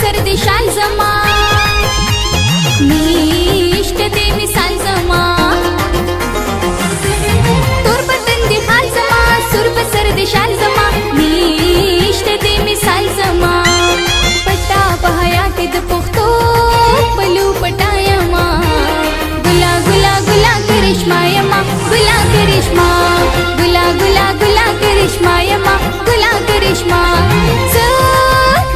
सर्दी शाल जमा नीष्ट दे मिसाल जमा तोर बदन दे हाल जमा सुर पर सर्दी शाल जमा नीष्ट दे मिसाल जमा पट्टा बहाया के द पुख्तो पलू पटायमा गुला गुला गुला करिश्मा यमा गुला करिश्मा गुला गुला गुला करिश्मा यमा गुला करिश्मा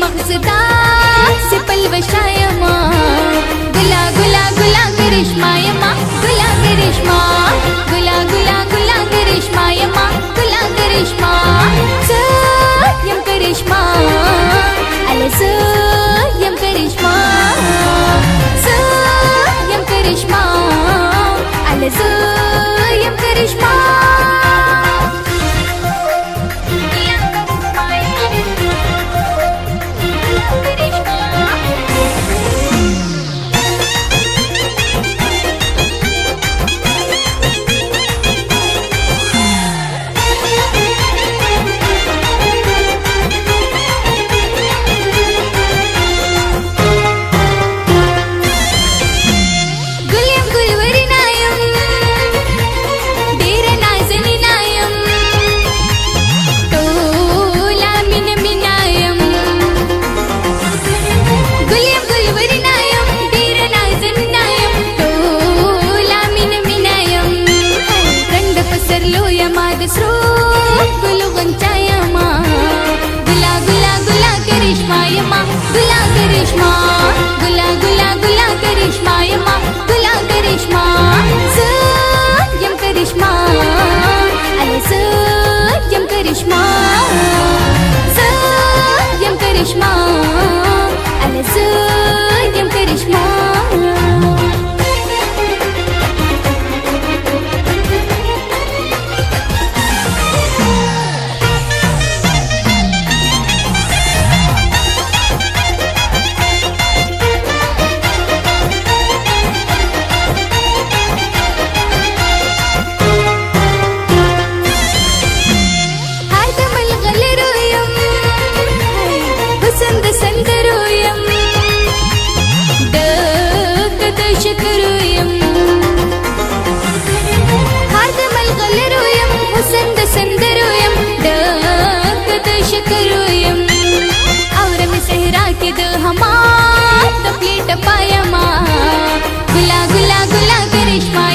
मगज़दा सिपल वशायमा गुला गुला गुला करिश्मा यमा गुला करिश्मा गुला गुला गुला करिश्मा यमा गुला करिश्मा यम करिश्मा अले यम करिश्मा यम करिश्मा अले यम करिश्मा गुला करिश्मा गुला गुला गुला करिश्मा यमा गुला करिश्मा यम करिश्मा अले यम करिश्मा यम करिश्मा अले यम करिश्मा हमार तपली टपायमा गुला गुला गुला करिश्मा